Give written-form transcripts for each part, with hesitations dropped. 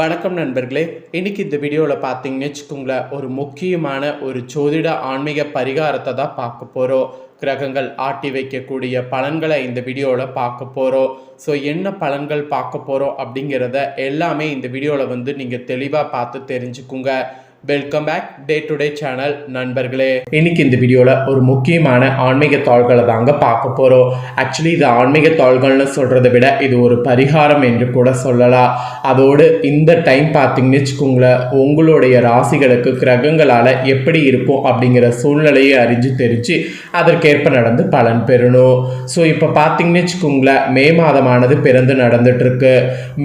வணக்கம் நண்பர்களே. இன்னைக்கு இந்த வீடியோவில் பார்த்தீங்கன்னு வச்சுக்கோங்களேன், ஒரு முக்கியமான ஒரு ஜோதிட ஆன்மீக பரிகாரத்தை தான் பார்க்க போகிறோம். கிரகங்கள் ஆட்டி வைக்கக்கூடிய பலன்களை இந்த வீடியோவில் பார்க்க போகிறோம். ஸோ என்ன பலன்கள் பார்க்க போகிறோம் அப்படிங்கிறத எல்லாமே இந்த வீடியோவில் நீங்கள் தெளிவாக பார்த்து தெரிஞ்சுக்குங்க. Welcome back day to day channel நண்பர்களே. இன்னைக்கு இந்த வீடியோவில் ஒரு முக்கியமான ஆன்மீக தாள்களை தாங்க பார்க்க போகிறோம். ஆக்சுவலி இது ஆன்மீக தாள்கள்னு சொல்கிறத விட இது ஒரு பரிகாரம் என்று கூட சொல்லலாம். அதோடு இந்த டைம் பார்த்தீங்கன்னு வச்சுக்கோங்களேன், உங்களுடைய ராசிகளுக்கு கிரகங்களால் எப்படி இருக்கும் அப்படிங்கிற சூழ்நிலையை அறிஞ்சு தெரிஞ்சு அதற்கேற்ப நடந்து பலன் பெறணும். ஸோ இப்போ பார்த்தீங்கன்னு வச்சுக்கோங்களேன், மே மாதமானது பிறந்து நடந்துட்டுருக்கு.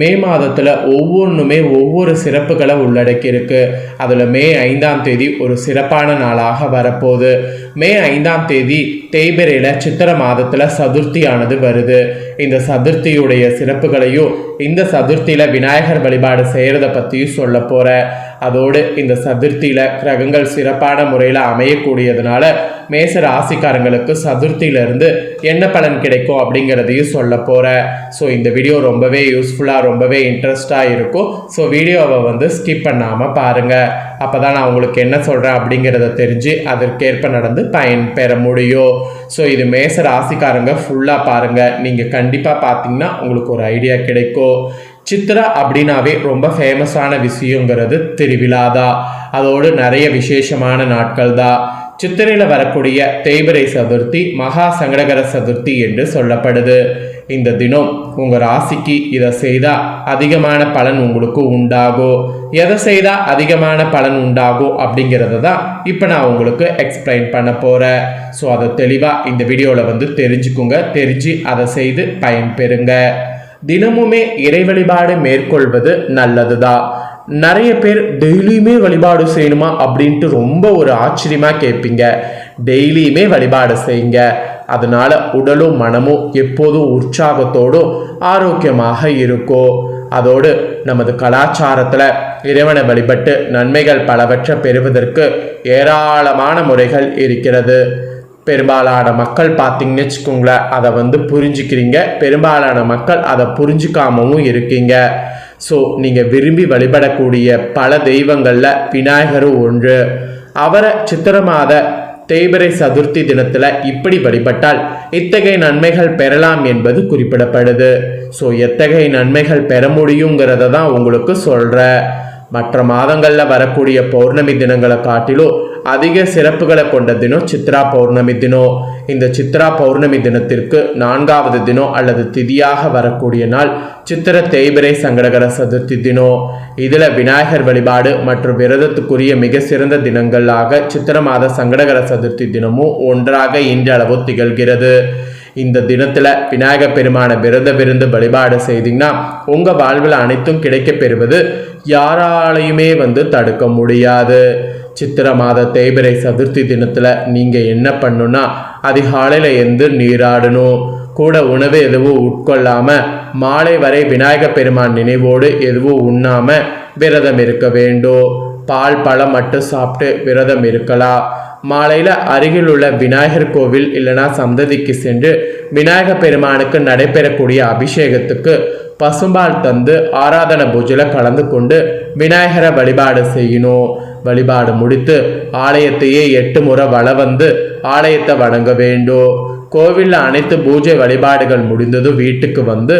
மே மாதத்தில் ஒவ்வொன்றுமே ஒவ்வொரு சிறப்புகளை உள்ளடக்கி இருக்கு. அதில் மே 5ஆம் தேதி ஒரு சிறப்பான நாளாக வரப்போகுது. மே 5ஆம் தேதி தேய்பிரையில் சித்திர மாதத்தில் சதுர்த்தியானது வருது. இந்த சதுர்த்தியுடைய சிறப்புகளையும் இந்த சதுர்த்தியில் விநாயகர் வழிபாடு செய்கிறத பற்றியும் சொல்ல போகிறேன். அதோடு இந்த சதுர்த்தியில் கிரகங்கள் சிறப்பான முறையில் அமையக்கூடியதுனால மேச ராசிக்காரங்களுக்கு சதுர்த்தியிலிருந்து என்ன பலன் கிடைக்கும் அப்படிங்கிறதையும் சொல்ல போகிறேன். ஸோ இந்த வீடியோ ரொம்பவே யூஸ்ஃபுல்லாக ரொம்பவே இன்ட்ரெஸ்டாக இருக்கும். ஸோ வீடியோவை ஸ்கிப் பண்ணாமல் பாருங்கள். அப்போ தான் நான் உங்களுக்கு என்ன சொல்கிறேன் அப்படிங்கிறத தெரிஞ்சு அதற்கேற்ப நடந்து பயன் பெற முடியும். ஸோ இது மேச ராசிக்காரங்க ஃபுல்லாக பாருங்கள். நீங்கள் கண்டிப்பாக பார்த்தீங்கன்னா உங்களுக்கு ஒரு ஐடியா கிடைக்கும். சித்ரா அப்படின்னாவே ரொம்ப ஃபேமஸான விஷயங்கிறது திருவிழா தான். அதோடு நிறைய விசேஷமான நாட்கள் தான். சித்திரையில் வரக்கூடிய தேய்பிரை சதுர்த்தி மகா சங்கடகர சதுர்த்தி என்று சொல்லப்படுது. இந்த தினம் உங்கள் ராசிக்கு இதை செய்தால் அதிகமான பலன் உங்களுக்கு உண்டாகும். எதை செய்தால் அதிகமான பலன் உண்டாகும் அப்படிங்கிறத தான் இப்போ நான் உங்களுக்கு எக்ஸ்பிளைன் பண்ண போகிறேன். ஸோ அதை தெளிவாக இந்த வீடியோவில் தெரிஞ்சுக்குங்க. தெரிஞ்சு அதை செய்து பயன்பெறுங்க. தினமுமே இறை வழிபாடு மேற்கொள்வது நல்லது தான். நிறைய பேர் டெய்லியுமே வழிபாடு செய்யணுமா அப்படின்ட்டு ரொம்ப ஒரு ஆச்சரியமாக கேட்பீங்க. டெய்லியுமே வழிபாடு செய்யுங்க. அதனால உடலும் மனமும் எப்போதும் உற்சாகத்தோடும் ஆரோக்கியமாக இருக்கும். அதோடு நமது கலாச்சாரத்தில் இறைவனை வழிபட்டு நன்மைகள் பலவற்றை பெறுவதற்கு ஏராளமான முறைகள் இருக்கிறது. பெரும்பாலான மக்கள் பார்த்தீங்கன்னு வச்சுக்கோங்களேன், அதை புரிஞ்சுக்கிறீங்க. பெரும்பாலான மக்கள் அதை புரிஞ்சுக்காமவும் இருக்கீங்க. ஸோ நீங்கள் விரும்பி வழிபடக்கூடிய பல தெய்வங்களில் விநாயகரும் ஒன்று. அவரை சித்திர மாத தேய்பிரை சதுர்த்தி தினத்தில் இப்படி வழிபட்டால் இத்தகைய நன்மைகள் பெறலாம் என்பது குறிப்பிடப்படுது. ஸோ எத்தகைய நன்மைகள் பெற முடியுங்கிறத தான் உங்களுக்கு சொல்கிறேன். மற்ற மாதங்களில் வரக்கூடிய பௌர்ணமி தினங்களை காட்டிலும் அதிக சிறப்புகளை கொண்ட தினம் சித்ரா பௌர்ணமி தினம். இந்த சித்ரா பௌர்ணமி தினத்திற்கு 4வது தினம் அல்லது திதியாக வரக்கூடிய நாள் சித்திர தேய்பிரை சங்கடகர சதுர்த்தி தினம். இதில் விநாயகர் வழிபாடு மற்றும் விரதத்துக்குரிய மிக சிறந்த தினங்களாக சித்திர மாத சங்கடகர சதுர்த்தி தினமும் ஒன்றாக இன்றளவு திகழ்கிறது. இந்த தினத்தில் விநாயகர் பெருமான விரதமிருந்து வழிபாடு செய்தீங்கன்னா உங்கள் வாழ்வில் அனைத்தும் கிடைக்க பெறுவது யாராலையுமே தடுக்க முடியாது. சித்திர மாத தேய்பிரை சதுர்த்தி தினத்தில் நீங்கள் என்ன பண்ணணும்னா, அதிகாலையில் எழுந்து நீராடணும். கூட உணவு எதுவும் உட்கொள்ளாமல் மாலை வரை விநாயகர் பெருமான் நினைவோடு எதுவும் உண்ணாமல் விரதம் இருக்க வேண்டும். பால் பழம் மட்டும் சாப்பிட்டு விரதம் இருக்கலாம். மாலையில் அருகில் உள்ள விநாயகர் கோவில் இல்லைனா சந்ததிக்கு சென்று விநாயகர் பெருமானுக்கு நடைபெறக்கூடிய அபிஷேகத்துக்கு பசும்பால் தந்து ஆராதனை பூஜையில் கலந்து கொண்டு விநாயகரை வழிபாடு செய்யணும். வழிபாடு முடித்து ஆலயத்தையே 8 முறை ஆலயத்தை வணங்க வேண்டும். கோவிலில் அனைத்து பூஜை வழிபாடுகள் முடிந்ததும் வீட்டுக்கு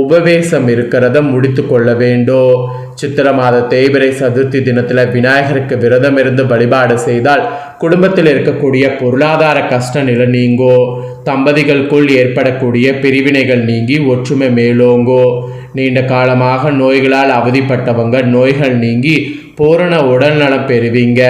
உபவேசம் இருக்கிறத முடித்து கொள்ள வேண்டும். சித்திர மாத தேய்பிரை சதுர்த்தி தினத்தில் விநாயகருக்கு விரதம் இருந்து வழிபாடு செய்தால் குடும்பத்தில் இருக்கக்கூடிய பொருளாதார கஷ்ட நிலை நீங்கும். தம்பதிகளுக்குள் ஏற்படக்கூடிய பிரிவினைகள் நீங்கி ஒற்றுமை மேலோங்கோ. நீண்ட காலமாக நோய்களால் அவதிப்பட்டவங்க நோய்கள் நீங்கி பூரண உடல் நலம் பெறுவீங்க.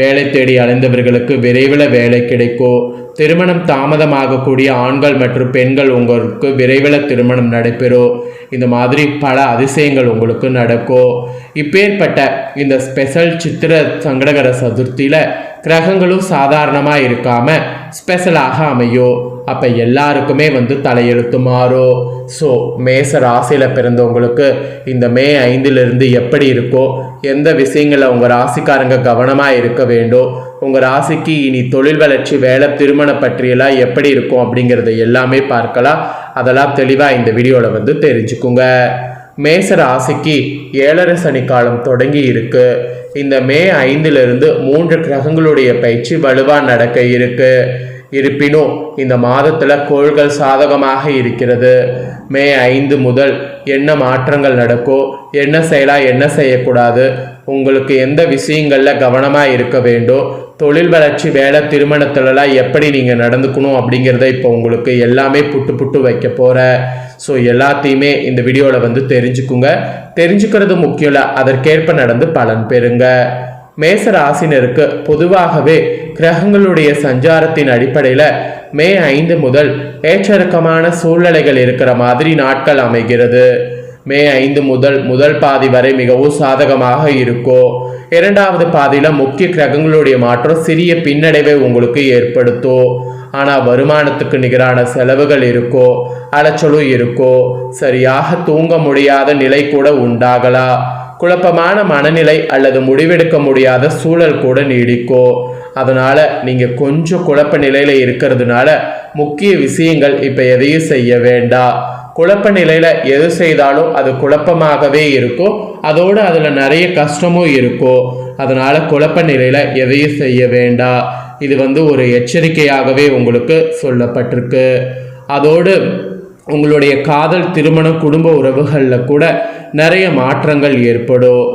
வேலை தேடி அலைந்தவர்களுக்கு விரைவில் வேலை கிடைக்கும். திருமணம் தாமதமாகக்கூடிய ஆண்கள் மற்றும் பெண்கள் உங்களுக்கு விரைவில் திருமணம் நடைபெறும். இந்த மாதிரி பல அதிசயங்கள் உங்களுக்கு நடக்கும். இப்பேற்பட்ட இந்த ஸ்பெஷல் சித்திர சங்கடகர சதுர்த்தியில் கிரகங்களும் சாதாரணமாக இருக்காமல் ஸ்பெஷலாக அமையும். அப்போ எல்லாருக்குமே தலையெழுத்து மாறும். ஸோ மேச ராசியில் பிறந்தவங்களுக்கு இந்த மே 5லிருந்து எப்படி இருக்கோ, எந்த விஷயங்களில் உங்கள் ராசிக்காரங்க கவனமாக இருக்க வேண்டும், உங்கள் ராசிக்கு இனி தொழில் வளர்ச்சி வேலை திருமணம் பற்றியெல்லாம் எப்படி இருக்கும் அப்படிங்கிறத எல்லாமே பார்க்கலாம். அதெல்லாம் தெளிவாக இந்த வீடியோவில் தெரிஞ்சுக்குங்க. மேச ராசிக்கு 7.5 சனி காலம் தொடங்கி இருக்கு. இந்த மே 5லிருந்து 3 கிரகங்களுடைய பயிற்சி வலுவா நடக்க இருக்கு. இருப்பினும் இந்த மாதத்துல கோள்கள் சாதகமாக இருக்கிறது. மே 5 முதல் என்ன மாற்றங்கள் நடக்கோ, என்ன செய்யலாம், என்ன செய்யக்கூடாது, உங்களுக்கு எந்த விஷயங்கள்ல கவனமா இருக்க வேண்டும், தொழில் வளர்ச்சி, வேலை, திருமணத்துலலாம் எப்படி நீங்கள் நடந்துக்கணும் அப்படிங்கிறத இப்போ உங்களுக்கு எல்லாமே புட்டு வைக்க போகிறேன். ஸோ எல்லாத்தையுமே இந்த வீடியோவில் தெரிஞ்சுக்குங்க. தெரிஞ்சுக்கிறது முக்கியம் இல்லை, அதற்கேற்ப நடந்து பலன் பெறுங்க. மேச ராசினருக்கு பொதுவாகவே கிரகங்களுடைய சஞ்சாரத்தின் அடிப்படையில் மே 5 முதல் ஏற்றடக்கமான சூழ்நிலைகள் இருக்கிற மாதிரி நாட்கள் அமைகிறது. மே 5 முதல் பாதி வரை மிகவும் சாதகமாக இருக்கும். 2வது பாதியில் முக்கிய கிரகங்களுடைய மாற்றம் சிறிய பின்னடைவை உங்களுக்கு ஏற்படுத்தும். ஆனால் வருமானத்துக்கு நிகரான செலவுகள் இருக்கோ, அலைச்சலும் இருக்கோ, சரியாக தூங்க முடியாத நிலை கூட உண்டாகலாம். குழப்பமான மனநிலை அல்லது முடிவெடுக்க முடியாத சூழல் கூட நீடிக்கும். அதனால நீங்க கொஞ்சம் குழப்ப நிலையில இருக்கிறதுனால முக்கிய விஷயங்கள் இப்ப எதையும் செய்ய வேண்டாம். குழப்ப நிலையில எது செய்தாலும் அது குழப்பமாகவே இருக்கும். அதோடு அதுல நிறைய கஷ்டமும் இருக்கும். அதனால குழப்ப நிலையில எதையும் செய்ய வேண்டாம். இது ஒரு எச்சரிக்கையாகவே உங்களுக்கு சொல்லப்பட்டிருக்கு. அதோடு உங்களுடைய காதல், திருமணம், குடும்ப உறவுகளில் கூட நிறைய மாற்றங்கள் ஏற்படும்.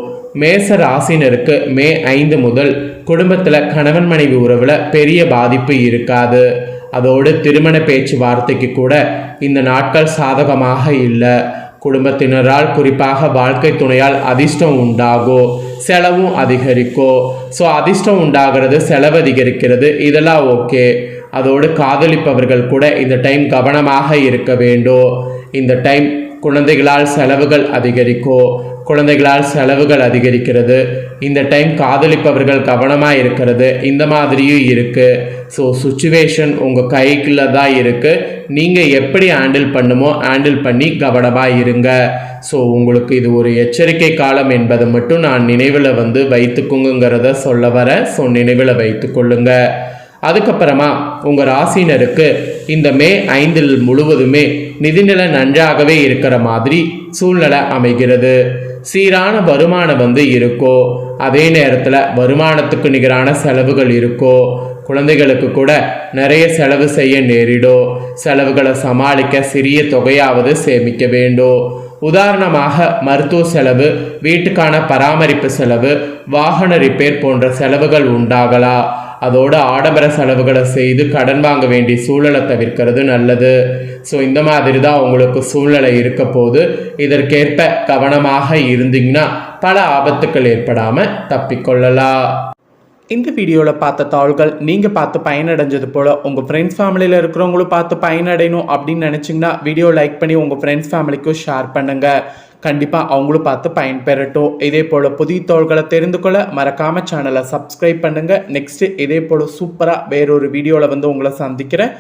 மேச ராசினருக்கு மே 5 முதல் குடும்பத்தில் கணவன் மனைவி உறவில் பெரிய பாதிப்பு இருக்காது. அதோடு திருமண பேச்சுவார்த்தைக்கு கூட இந்த நாட்கள் சாதகமாக இல்லை. குடும்பத்தினரால், குறிப்பாக வாழ்க்கை துணையால் அதிர்ஷ்டம் உண்டாகும், செலவும் அதிகரிக்கும். ஸோ அதிர்ஷ்டம் உண்டாகிறது, செலவு அதிகரிக்கிறது, இதெல்லாம் ஓகே. அதோடு காதலிப்பவர்கள் கூட இந்த டைம் கவனமாக இருக்க வேண்டும். இந்த டைம் குழந்தைகளால் செலவுகள் அதிகரிக்கும். குழந்தைகளால் செலவுகள் அதிகரிக்கிறது. இந்த டைம் காதலிப்பவர்கள் கவனமாக இருக்கிறது, இந்த மாதிரியும் இருக்குது. ஸோ சுச்சுவேஷன் உங்கள் கைக்குள்ள தான் இருக்குது. நீங்கள் எப்படி ஹேண்டில் ஹேண்டில் பண்ணி கவனமாக இருங்க. ஸோ உங்களுக்கு இது ஒரு எச்சரிக்கை காலம் என்பதை மட்டும் நான் நினைவில் வைத்துக்குங்கிறத சொல்ல வரேன். ஸோ நினைவில் வைத்து கொள்ளுங்க. அதுக்கப்புறமா உங்கள் ராசினருக்கு இந்த மே 5 முழுவதுமே நிதிநிலை நன்றாகவே இருக்கிற மாதிரி சூழ்நிலை அமைகிறது. சீரான வருமானம் இருக்கோ, அதே நேரத்தில் வருமானத்துக்கு நிகரான செலவுகள் இருக்கோ. குழந்தைகளுக்கு கூட நிறைய செலவு செய்ய நேரிடும். செலவுகளை சமாளிக்க சிறிய தொகையாவது சேமிக்க வேண்டும். உதாரணமாக மருத்துவ செலவு, வீட்டுக்கான பராமரிப்பு செலவு, வாகன ரிப்பேர் போன்ற செலவுகள் உண்டாகலாம். அதோடு ஆடம்பர செலவுகளை செய்து கடன் வாங்க வேண்டிய சூழலை தவிர்க்கிறது நல்லது. ஸோ இந்த மாதிரி தான் உங்களுக்கு சூழ்நிலை இருக்க போது. இதற்கேற்ப கவனமாக இருந்தீங்கன்னா பல ஆபத்துக்கள் ஏற்படாமல் தப்பிக்கொள்ளலாம். இந்த வீடியோவில் பார்த்த தாள்கள் நீங்கள் பார்த்து பயனடைஞ்சது போல் உங்கள் ஃப்ரெண்ட்ஸ் ஃபேமிலியில் இருக்கிறவங்களும் பார்த்து பயனடையணும் அப்படின்னு நினச்சிங்கன்னா வீடியோ லைக் பண்ணி உங்கள் ஃப்ரெண்ட்ஸ் ஃபேமிலிக்கும் ஷேர் பண்ணுங்கள். கண்டிப்பாக அவங்களும் பார்த்து பயன்பெறட்டும். இதே போல் புதிய தோள்களை தெரிந்து கொள்ள மறக்காமல் சேனலை சப்ஸ்கிரைப் பண்ணுங்கள். நெக்ஸ்ட்டு இதே போல் சூப்பராக வேறொரு வீடியோவில் உங்களை சந்திக்கிறேன்.